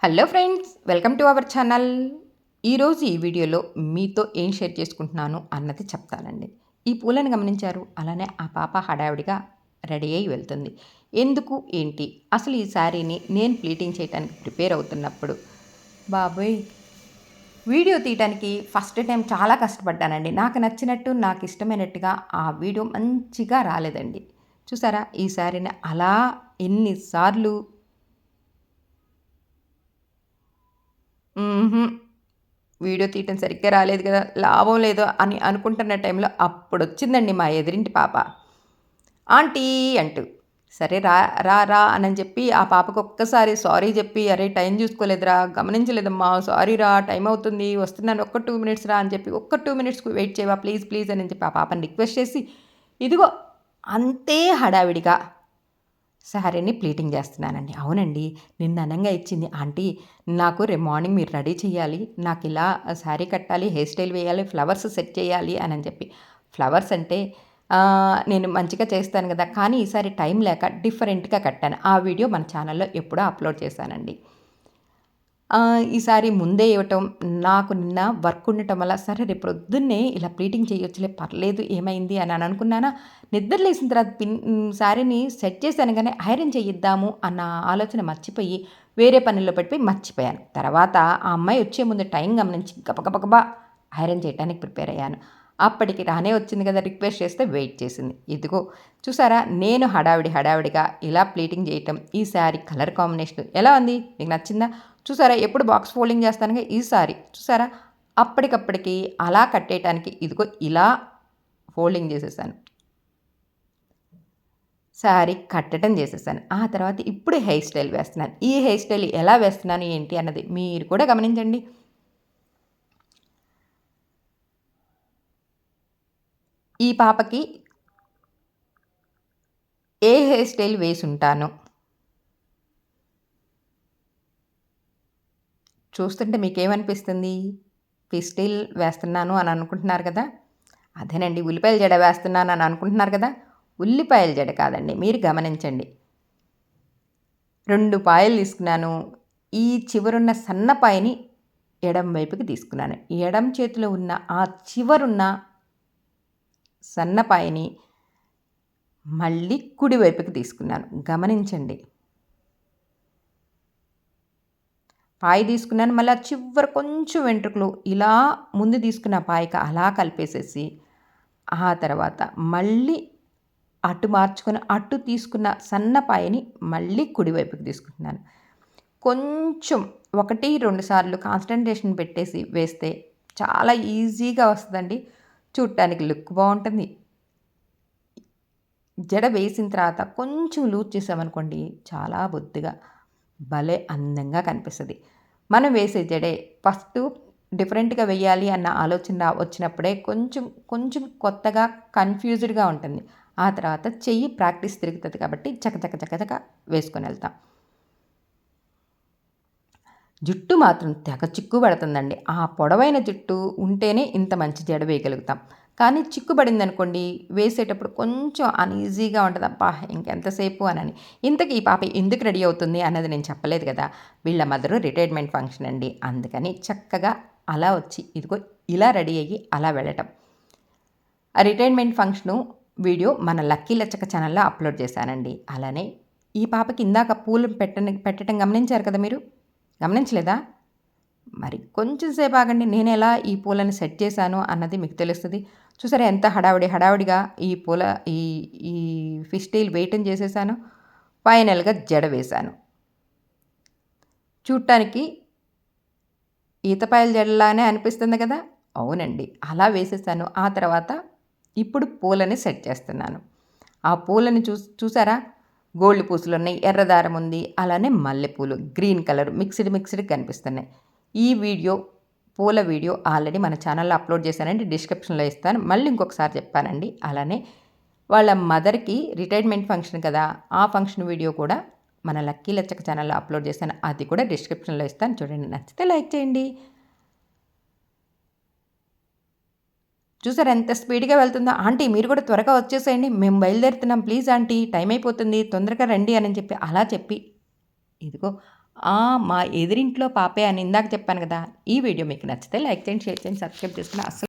Hello friends, welcome to our channel. ఈరోజు ఈ వీడియోలో మీతో ఏం షేర్ చేసుకుంటున్నాను అన్నది చెప్తానండి. ఈ పూలను గమనించారు? అలానే ఆ పాప హడావిడిగా రెడీ అయ్యి వెళ్తుంది. ఎందుకు ఏంటి? అసలు ఈ శారీని నేను ప్లీటింగ్ చేయడానికి ప్రిపేర్ అవుతున్నప్పుడు బాబోయ్! వీడియో తీయటానికి ఫస్ట్ టైం చాలా కష్టపడ్డానండి. నాకు నచ్చినట్టు, నాకు ఇష్టమైనట్టుగా ఆ వీడియో మంచిగా రాలేదండి. చూసారా? ఈ శారీని అలా ఎన్ని సార్లు హుహు. వీడియో తీయటం సరిగ్గా రాలేదు కదా! లాభం లేదు అని అనుకుంటున్న టైంలో అప్పుడొచ్చిందండి మా ఎదురింటి పాప. ఆంటీ అంటూ. సరే రా, రా, రా అనని చెప్పి ఆ పాపకు ఒక్కసారి సారీ చెప్పి, "అరే! టైం చూసుకోలేదురా, గమనించలేదమ్మా, సారీ రా, టైం అవుతుంది, వస్తున్నాను, ఒక్క 2 మినిట్స్ రా" అని చెప్పి, "ఒక్క 2 మినిట్స్ వెయిట్ చేయవా ప్లీజ్, ప్లీజ్" అని చెప్పి ఆ పాపని రిక్వెస్ట్ చేసి, ఇదిగో అంతే హడావిడిగా శారీని ప్లీటింగ్ చేస్తున్నానండి. అవునండి. నిన్న అనంగా ఇచ్చింది, "ఆంటీ నాకు రేపు మార్నింగ్ మీరు రెడీ చేయాలి. నాకిలా శారీ కట్టాలి, హెయిర్ స్టైల్ వేయాలి, ఫ్లవర్స్ సెట్ చేయాలి" అనని చెప్పి. ఫ్లవర్స్ అంటే నేను మంచిగా చేస్తాను గదా! కానీ ఈసారి టైం లేక డిఫరెంట్‌గా కట్టాను. ఆ వీడియో మన ఛానల్‌లో ఎప్పుడో అప్‌లోడ్ చేశానండి. ఈసారి ముందే ఇవ్వటం, నాకు నిన్న వర్క్ ఉండటం వల్ల, సరే రేపు ప్రొద్దున్నే ఇలా ప్లీటింగ్ చేయొచ్చులే పర్లేదు ఏమైంది అని అనుకున్నానా, నిద్ర లేసిన తర్వాత శారీని సెట్ చేశాను గానీ ఐరన్ చేయిద్దాము అన్న ఆలోచన మర్చిపోయి, వేరే పనుల్లో పడిపోయి మర్చిపోయాను. తర్వాత ఆ అమ్మాయి వచ్చే ముందు టైం గమనించి గబగబా ఐరన్ చేయటానికి ప్రిపేర్ అయ్యాను. అప్పటికి రానే వచ్చింది కదా! రిక్వెస్ట్ చేస్తే వెయిట్ చేసింది. ఇదిగో చూసారా, నేను హడావిడిగా ఇలా ప్లీటింగ్ చేయటం, ఈ శారీ కలర్ కాంబినేషన్ ఎలా ఉంది? మీకు నచ్చిందా? చూసారా, ఎప్పుడు బాక్స్ ఫోల్డింగ్ చేస్తానుగా, ఈసారి చూసారా అప్పటికప్పటికి అలా కట్టేయటానికి ఇదిగో ఇలా ఫోల్డింగ్ చేసేసాను. శారీ కట్టడం చేసేసాను. ఆ తర్వాత ఇప్పుడు హెయిర్ స్టైల్ వేస్తున్నాను. ఈ హెయిర్ స్టైల్ ఎలా వేస్తున్నాను ఏంటి అన్నది మీరు కూడా గమనించండి. ఈ పాపకి ఏ హెయిర్ స్టైల్ వేసుంటాను చూస్తుంటే మీకేమనిపిస్తుంది? పిస్టిల్ వేస్తున్నాను అని అనుకుంటున్నారు కదా! అదేనండి, ఉల్లిపాయల జడ వేస్తున్నాను అని అనుకుంటున్నారు కదా! ఉల్లిపాయల జడ కాదండి. మీరు గమనించండి. 2 పాయలు తీసుకున్నాను. ఈ చివరున్న సన్న పాయని ఎడమ వైపుకి తీసుకున్నాను. ఎడమ చేతిలో ఉన్న ఆ చివరున్న సన్న పాయని మళ్ళీ కుడి వైపుకి తీసుకున్నాను. గమనించండి. పాయ తీసుకున్నాను. మళ్ళీ ఆ చివర కొంచెం వెంట్రుకలు ఇలా ముందు తీసుకున్న పాయకి అలా కలిపేసేసి, ఆ తర్వాత మళ్ళీ అటు మార్చుకొని అటు తీసుకున్న సన్న పాయని మళ్ళీ కుడివైపుకి తీసుకుంటున్నాను. కొంచెం 1, 2 సార్లు కాన్సంట్రేషన్ పెట్టేసి వేస్తే చాలా ఈజీగా వస్తుందండి. చూడటానికి లుక్ బాగుంటుంది. జడ వేసిన తర్వాత కొంచెం లూజ్ చేసామనుకోండి, చాలా బొద్దుగా భలే అందంగా కనిపిస్తది. మనం వేసే జడే ఫస్టు డిఫరెంట్‌గా వేయాలి అన్న ఆలోచన వచ్చినప్పుడే కొంచెం కొంచెం కొత్తగా కన్‌ఫ్యూజ్డ్‌గా ఉంటుంది. ఆ తర్వాత చెయ్యి ప్రాక్టీస్ తిరుగుతది కాబట్టి చకచక వేసుకొనెళ్తాం. జుట్టు మాత్రం తెగ చిక్కు పడుతుందండి. ఆ పొడవైన జుట్టు ఉంటేనే ఇంత మంచి జడ వేయగలుగుతాం. కానీ చిక్కుబడిందనుకోండి, వేసేటప్పుడు కొంచెం అన్‌ఈజీగా ఉంటది. అబ్బా! ఇంకెంతసేపు అనని. ఇంతకీ ఈ పాప ఎందుకు రెడీ అవుతుంది అన్నది నేను చెప్పలేదు కదా! వీళ్ళ మదరు రిటైర్మెంట్ ఫంక్షన్ అండి. అందుకని చక్కగా అలా వచ్చి ఇదిగో ఇలా రెడీ అయ్యి అలా వెళ్ళటం. ఆ రిటైర్మెంట్ ఫంక్షను వీడియో మన లక్కీ లచ్చక్క ఛానల్‌లో అప్‌లోడ్ చేశానండి. అలానే ఈ పాపకి ఇందాక పూలు పెట్టటం గమనించారు కదా మీరు? గమనించలేదా? మరి కొంచెం సేపు ఆగండి. నేనెలా ఈ పూలని సెట్ చేశాను అన్నది మీకు తెలుస్తది. చూసారా ఎంత హడావిడిగా ఈ పూల ఈ ఈ ఫిష్ టెయిల్ వేయటం చేసేసానో. ఫైనల్‌గా జడ వేశాను. చూడటానికి ఈతపాయల జడలానే అనిపిస్తుంది కదా! అవునండి. అలా వేసేసాను. ఆ తర్వాత ఇప్పుడు పూలని సెట్ చేస్తున్నాను. ఆ పూలని చూసారా? గోల్డ్ పూసలున్నాయి, ఎర్ర దారం ఉంది, అలానే మల్లెపూలు గ్రీన్ కలర్ మిక్స్‌డ్ కనిపిస్తున్నాయి. ఈ వీడియో పూల వీడియో ఆల్రెడీ మన ఛానల్‌లో అప్‌లోడ్ చేశానండి. డిస్క్రిప్షన్‌లో ఇస్తాను. మళ్ళీ ఇంకొకసారి చెప్పానండి. అలానే వాళ్ళ మదర్‌కి రిటైర్మెంట్ ఫంక్షన్ కదా! ఆ ఫంక్షన్ వీడియో కూడా మన లక్కీ లచ్చక్క ఛానల్‌లో అప్‌లోడ్ చేశాను. అది కూడా డిస్క్రిప్షన్‌లో ఇస్తాను చూడండి. నచ్చితే లైక్ చేయండి. చూసారా ఎంత స్పీడ్‌గా వెళ్తుందో. ఆంటీ మీరు కూడా త్వరగా వచ్చేసేయండి. మేము బయలుదేరుతున్నాం ప్లీజ్ ఆంటీ టైం అయిపోతుంది. తొందరగా రండి అని చెప్పి అలా చెప్పి ఇదిగో మా ఎదురింట్లో పాపే అని ఇందాక చెప్పాను కదా! ఈ వీడియో మీకు నచ్చితే లైక్ చేయండి, షేర్ చేయండి, సబ్స్క్రైబ్ చేసుకొని అస్సలు